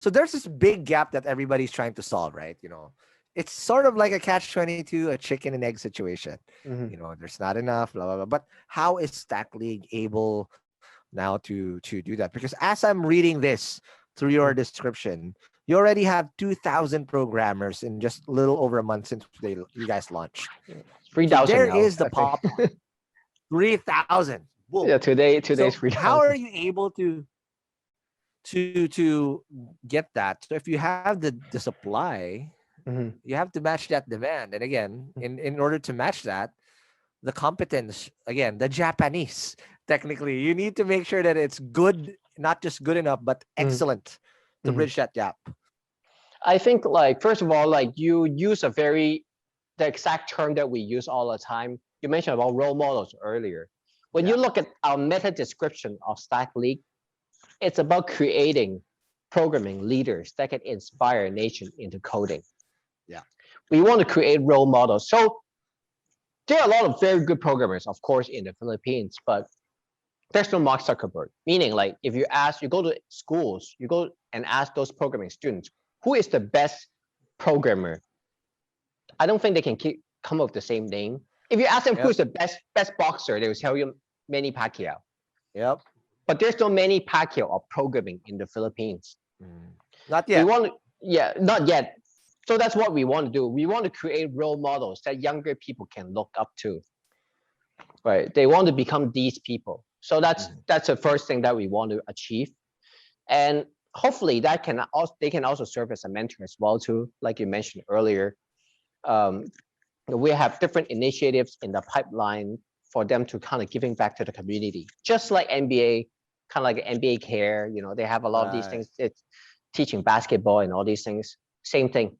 So there's this big gap that everybody's trying to solve, right? It's sort of like a catch-22, a chicken and egg situation. Mhm. There's not enough, blah blah blah. But how is Stack League able now to do that? Because as I'm reading this through your Mhm. description, you already have 2,000 programmers in just a little over a month since you guys launched. So 3,000 there now, is the I think. pop 3,000. Boom. Yeah, today's So how are 3,000. you able to get that? So if you have the supply, Mhm. you have to match that demand. And again, in order to match that, the competence, again, the Japanese, technically, you need to make sure that it's good, not just good enough, but Mhm. excellent to Mhm. bridge that gap. I think, like, first of all, like, you use the exact term that we use all the time. You mentioned about role models earlier. When you Yeah. look at our meta description of Stack League, it's about creating programming leaders that can inspire a nation into coding. Yeah. We want to create role models. So there are a lot of very good programmers, of course, in the Philippines, but there's no Mark Zuckerberg. Meaning, like, if you go to schools, you go and ask those programming students, who is the best programmer? I don't think they can come up with the same name. If you ask them Yep. who's the best boxer, they will tell you Manny Pacquiao. Yep. But there's no Manny Pacquiao of programming in the Philippines. Mm. Not We yet. want, yeah, not yet. So that's what we want to do. We want to create role models that younger people can look up to. Right? They want to become these people. So Mhm. that's the first thing that we want to achieve. And hopefully that can also they can also serve as a mentor as well too, like you mentioned earlier. Um, we have different initiatives in the pipeline for them to kind of giving back to the community, just like NBA, kind of like NBA Care. They have a lot of these Right. things. It's teaching basketball and all these things. Same thing.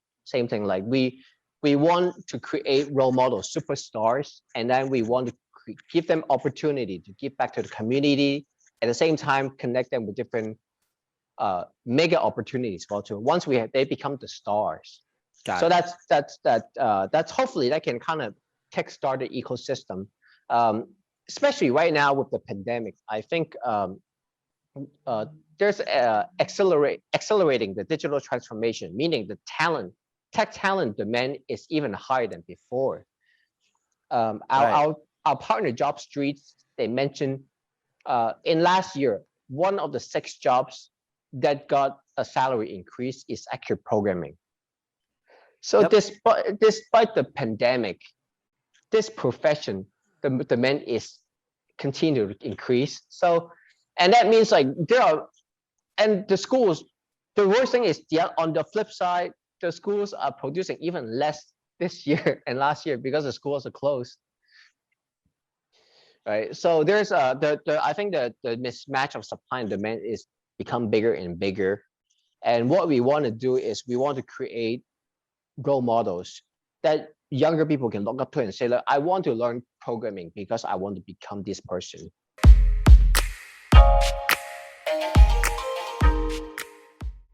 Like we want to create role models, superstars, and then we want to give them opportunity to give back to the community. At the same time, connect them with different mega opportunities. Well, too. Once they become the stars. Got So it. that's hopefully that can kind of kickstart the ecosystem, um, especially right now with the pandemic. I think uh, there's accelerating the digital transformation, meaning the tech talent demand is even higher than before. Um, our, Right. our our partner Job Streets, they mentioned in last year, one of the 6 jobs that got a salary increase is actually programming. So Yep. despite the pandemic, this profession, the demand is continue to increase. So, and that means like there are, and the schools, the worst thing is on the flip side, the schools are producing even less this year and last year because the schools are closed. Right. So there's the I think the mismatch of supply and demand is become bigger and bigger. And what we want to do is we want to create role models that younger people can look up to and say, look, I want to learn programming because I want to become this person.